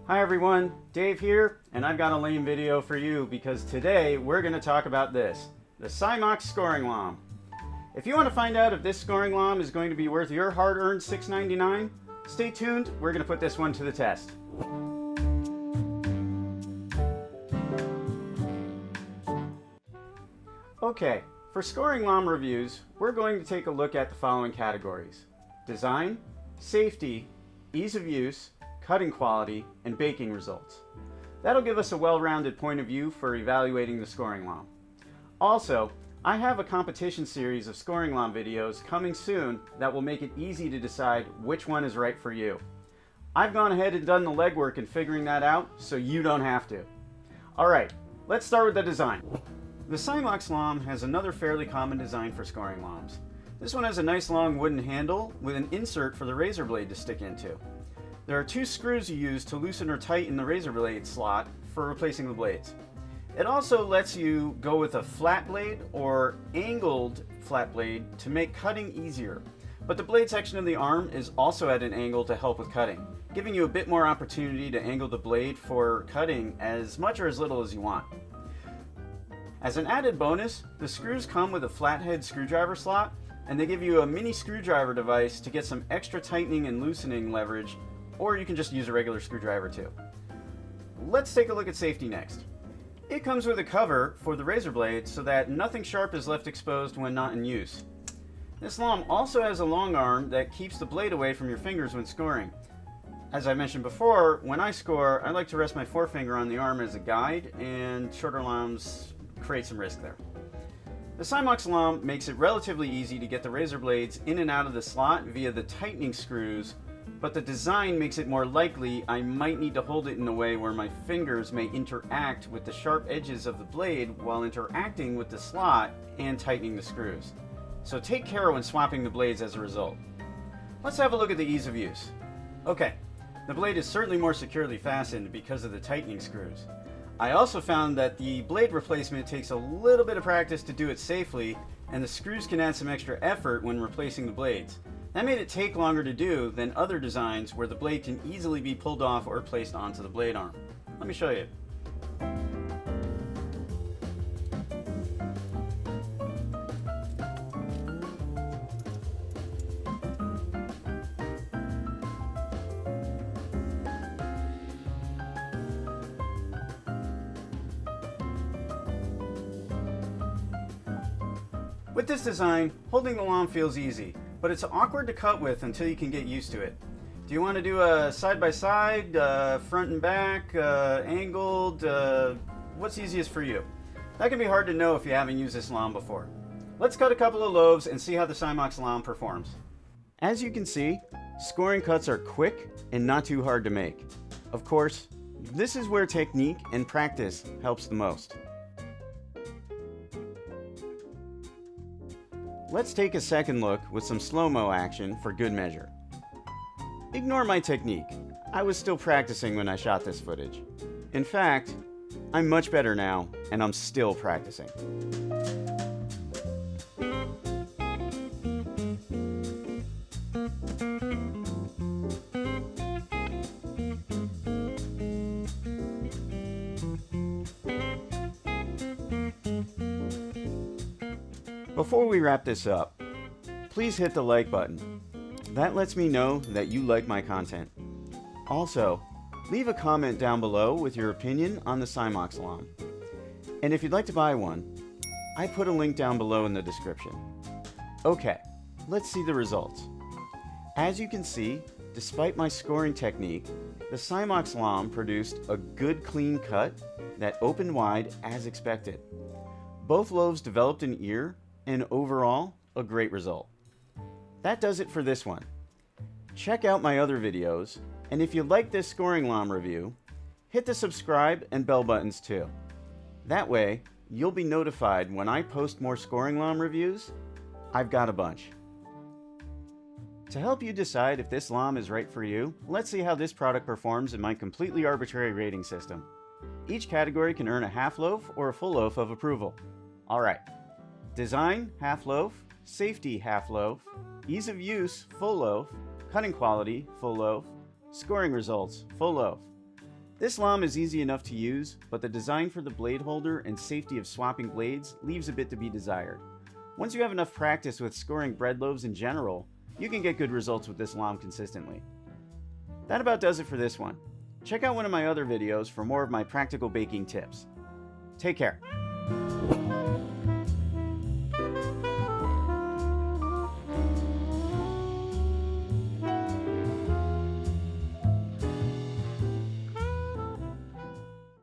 Hi everyone, Dave here, and I've got a lame video for you because today we're going to talk about this, the Simox Scoring Lame. If you want to find out if this scoring lame is going to be worth your hard-earned $6.99, stay tuned, we're going to put this one to the test. Okay, for scoring lame reviews, we're going to take a look at the following categories: design, safety, ease of use, cutting quality, and baking results. That'll give us a well-rounded point of view for evaluating the scoring lame. Also, I have a competition series of scoring lame videos coming soon that will make it easy to decide which one is right for you. I've gone ahead and done the legwork in figuring that out, so you don't have to. Alright, let's start with the design. The Simox Lame has another fairly common design for scoring lames. This one has a nice long wooden handle with an insert for the razor blade to stick into. There are two screws you use to loosen or tighten the razor blade slot for replacing the blades. It also lets you go with a flat blade or angled flat blade to make cutting easier. But the blade section of the arm is also at an angle to help with cutting, giving you a bit more opportunity to angle the blade for cutting as much or as little as you want. As an added bonus, the screws come with a flathead screwdriver slot, and they give you a mini screwdriver device to get some extra tightening and loosening leverage, or you can just use a regular screwdriver too. Let's take a look at safety next. It comes with a cover for the razor blade so that nothing sharp is left exposed when not in use. This lame also has a long arm that keeps the blade away from your fingers when scoring. As I mentioned before, when I score, I like to rest my forefinger on the arm as a guide, and shorter lames create some risk there. The Simox Lame makes it relatively easy to get the razor blades in and out of the slot via the tightening screws, but the design makes it more likely I might need to hold it in a way where my fingers may interact with the sharp edges of the blade while interacting with the slot and tightening the screws. So take care when swapping the blades as a result. Let's have a look at the ease of use. Okay, the blade is certainly more securely fastened because of the tightening screws. I also found that the blade replacement takes a little bit of practice to do it safely, and the screws can add some extra effort when replacing the blades. That made it take longer to do than other designs where the blade can easily be pulled off or placed onto the blade arm. Let me show you. With this design, holding the lame feels easy, but it's awkward to cut with until you can get used to it. Do you want to do a side-by-side, front and back, angled? What's easiest for you? That can be hard to know if you haven't used this lame before. Let's cut a couple of loaves and see how the Simox Lame performs. As you can see, scoring cuts are quick and not too hard to make. Of course, this is where technique and practice helps the most. Let's take a second look with some slow-mo action for good measure. Ignore my technique. I was still practicing when I shot this footage. In fact, I'm much better now, and I'm still practicing. Before we wrap this up, please hit the like button. That lets me know that you like my content. Also, leave a comment down below with your opinion on the Simox Lame. And if you'd like to buy one, I put a link down below in the description. Okay, let's see the results. As you can see, despite my scoring technique, the Simox Lame produced a good clean cut that opened wide as expected. Both loaves developed an ear, and overall, a great result. That does it for this one. Check out my other videos, and if you like this scoring lame review, hit the subscribe and bell buttons too. That way, you'll be notified when I post more scoring lame reviews. I've got a bunch. To help you decide if this lame is right for you, let's see how this product performs in my completely arbitrary rating system. Each category can earn a half loaf or a full loaf of approval. Alright. Design, half loaf. Safety, half loaf. Ease of use, full loaf. Cutting quality, full loaf. Scoring results, full loaf. This lame is easy enough to use, but the design for the blade holder and safety of swapping blades leaves a bit to be desired. Once you have enough practice with scoring bread loaves in general, you can get good results with this lame consistently. That about does it for this one. Check out one of my other videos for more of my practical baking tips. Take care.